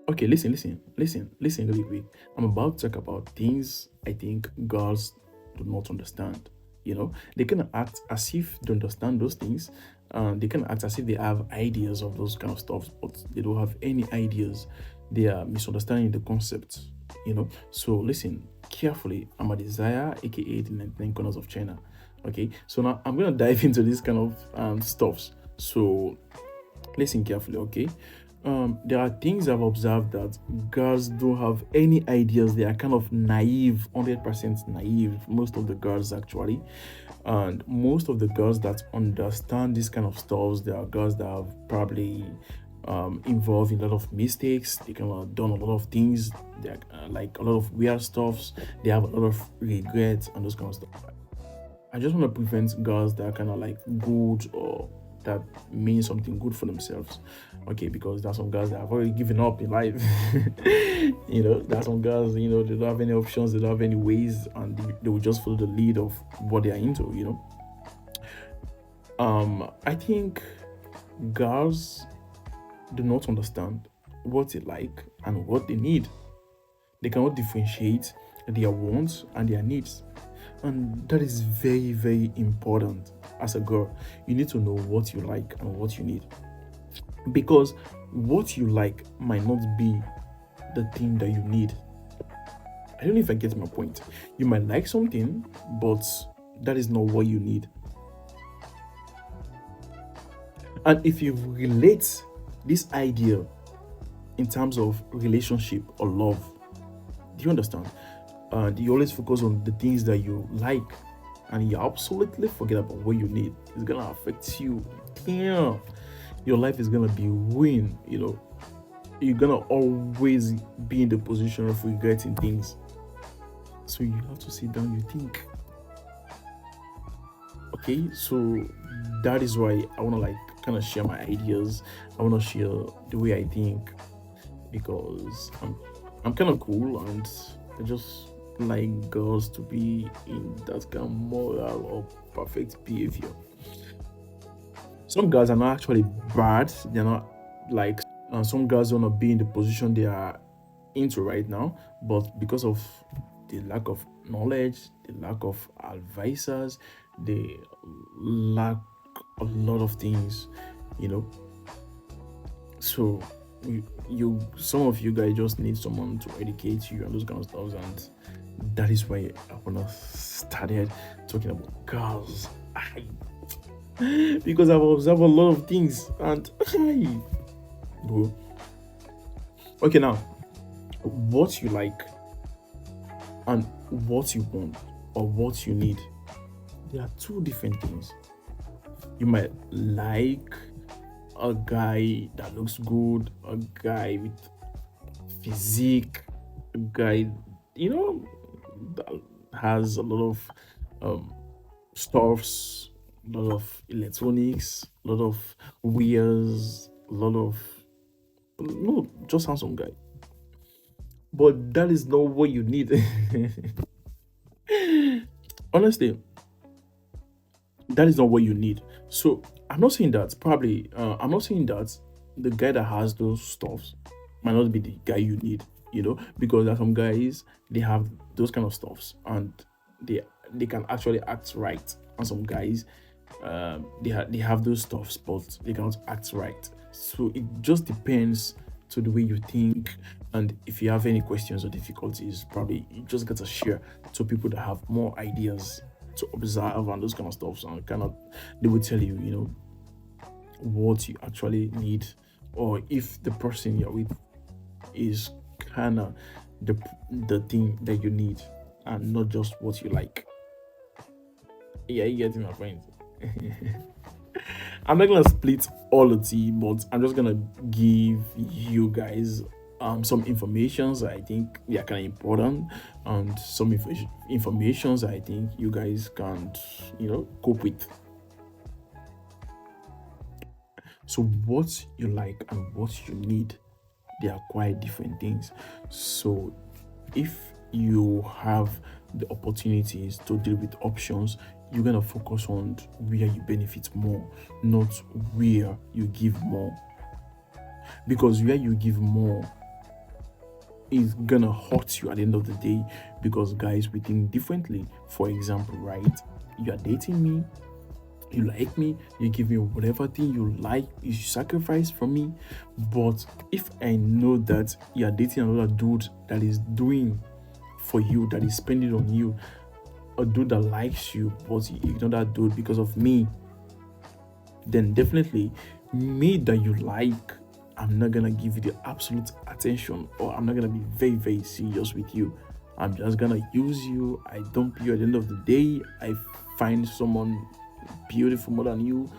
Okay, listen really quick. I'm about to talk about things I think girls do not understand. They can act as if they understand those things. They can act as if they have ideas of those kind of stuff, but they don't have any ideas. They are misunderstanding the concept. So listen carefully. I'm a desire, aka the 99 corners of China. Okay, so now I'm gonna dive into this kind of stuffs. So listen carefully, okay? There are things I've observed that girls don't have any ideas. They are kind of naive, 100% naive. Most of the girls, actually. And most of the girls that understand this kind of stuff, there are girls that have probably involved in a lot of mistakes. They kind of done a lot of things. They're like a lot of weird stuffs. They have a lot of regrets and those kind of stuff. I just want to prevent girls that are kind of like good or that mean something good for themselves. Okay, because there's some girls that have already given up in life. There's some girls, they don't have any options, they don't have any ways, and they will just follow the lead of what they are into. I think girls do not understand what they like and what they need. They cannot differentiate their wants and their needs. And that is very, very important. As a girl, you need to know what you like and what you need. Because what you like might not be the thing that you need. I don't know if I get my point. You might like something, but that is not what you need. And if you relate this idea in terms of relationship or love, do you understand? You always focus on the things that you like, and you absolutely forget about what you need. It's gonna affect you. Damn, your life is gonna be ruined. You're gonna always be in the position of regretting things. So you have to sit down. You think, okay. So that is why I wanna like kind of share my ideas. I wanna share the way I think because I'm kind of cool and I just like girls to be in that kind of moral or perfect behavior. Some girls are not actually bad. They're not like some girls don't want to be in the position they are into right now, but because of the lack of knowledge, the lack of advisors, they lack a lot of things, you know. So some of you guys just need someone to educate you and those kind of stuff, and that is why I wanna started talking about girls. Because I've observed a lot of things and bro. Okay, now what you like and what you want or what you need, they are two different things. You might like a guy that looks good, a guy with physique, a guy, that has a lot of um, stuffs, a lot of electronics, a lot of wears, a lot of no, just handsome guy. But that is not what you need. Honestly, that is not what you need. So I'm not saying that probably I'm not saying that the guy that has those stuffs might not be the guy you need, because there are some guys they have those kind of stuffs and they they can actually act right. And some guys they have those stuffs but they cannot act right. So it just depends to the way you think, and if you have any questions or difficulties, probably you just get to share to people that have more ideas to observe and those kind of stuff. So kind of they will tell you, what you actually need, or if the person you're with is kind of the the thing that you need and not just what you like. Yeah, you getting my point. I'm not gonna split all the tea, but I'm just gonna give you guys some informations I think they are kind of important, and some informations I think you guys can't cope with. So what you like and what you need, they are quite different things. So if you have the opportunities to deal with options, you're gonna focus on where you benefit more, not where you give more. Because where you give more is gonna hurt you at the end of the day, because guys, we think differently. For example, right, you are dating me, you like me, you give me whatever thing you like, you sacrifice for me. But if I know that you are dating another dude that is doing for you, that is spending on you, a dude that likes you, but you ignore that dude because of me, then definitely me that you like, I'm not gonna give you the absolute attention, or I'm not gonna be very, very serious with you. I'm just gonna use you. I dump you at the end of the day. I find someone beautiful more than you.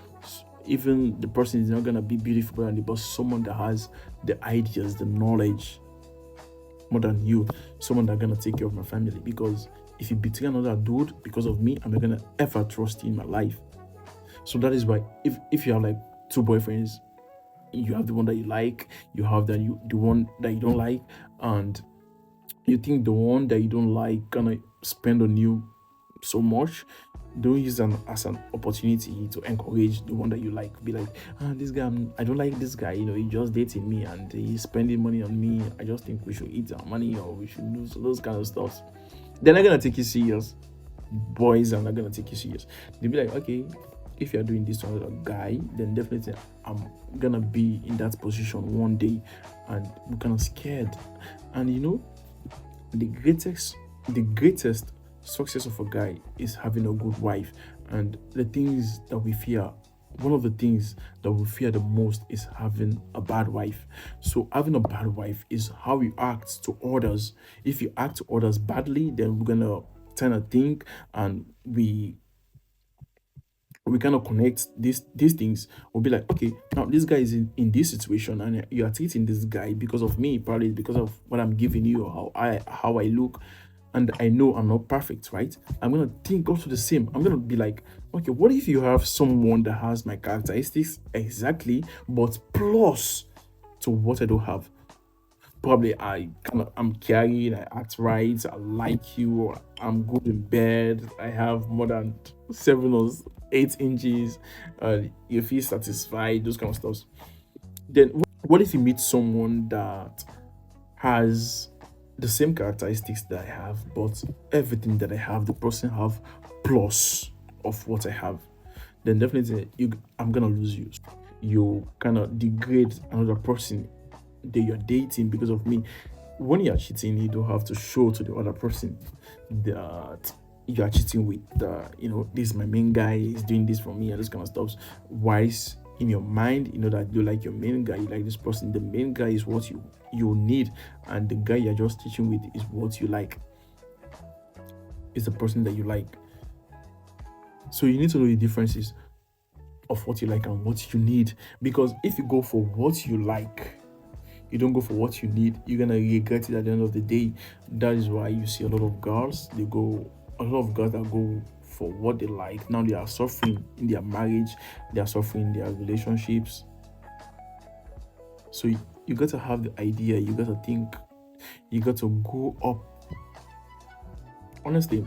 Even the person is not gonna be beautiful more than you, but someone that has the ideas, the knowledge more than you, someone that's gonna take care of my family. Because if you betray another dude because of me, I'm not gonna ever trust you in my life. So that is why, if you have like two boyfriends, you have the one that you like, you have the one that you don't like, and you think the one that you don't like gonna spend on you so much, don't use them as an opportunity to encourage the one that you like. Be like, this guy, I don't like this guy, he just dating me and he's spending money on me. I just think we should eat our money, or we should do those kind of stuff. They're not gonna take you serious. Boys are not gonna take you serious. They'll be like, okay, if you're doing this to another guy, then definitely I'm gonna be in that position one day, and we're kind of scared. And the greatest success of a guy is having a good wife. And the things that we fear, one of the things that we fear the most is having a bad wife. So having a bad wife is how you act to others. If you act to others badly, then we're gonna tend to think, and we kind of connect these things. We'll be like, okay, now this guy is in this situation, and you are treating this guy because of me, probably because of what I'm giving you, or how I look. And I know I'm not perfect, right? I'm gonna think also the same. I'm gonna be like, okay, what if you have someone that has my characteristics exactly, but plus to what I don't have? Probably I'm caring, I act right, I like you, I'm good in bed, I have more than 7 or 8 inches, you feel satisfied, those kind of stuff. Then what if you meet someone that has the same characteristics that I have, but everything that I have, the person have plus of what I have? Then definitely I'm gonna lose you. You kind of degrade another person that you're dating because of me. When you're cheating, you don't have to show to the other person that you are cheating with this is my main guy, he's doing this for me, and this kind of stuff. Wise in your mind, you know that you like your main guy, you like this person. The main guy is what you need, and the guy you're just teaching with is what you like, is the person that you like. So you need to know the differences of what you like and what you need. Because if you go for what you like, you don't go for what you need, you're gonna regret it at the end of the day. That is why you see a lot of girls that go for what they like. Now they are suffering in their marriage, they are suffering in their relationships. So you got to have the idea, you got to think, you got to go up, honestly.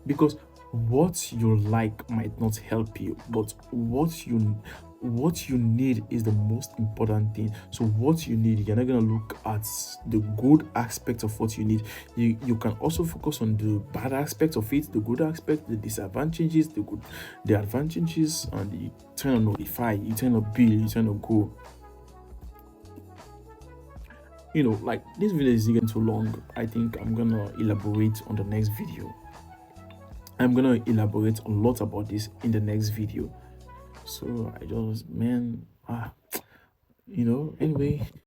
Because what you like might not help you, but what you need is the most important thing. So what you need, you're not going to look at the good aspect of what you need. You can also focus on the bad aspect of it, the good aspect, the disadvantages, the advantages, and you try to notify, you try to build, you try to go. Like, this video is getting too long. I think I'm gonna elaborate on the next video. I'm gonna elaborate a lot about this in the next video. So I just, man, anyway.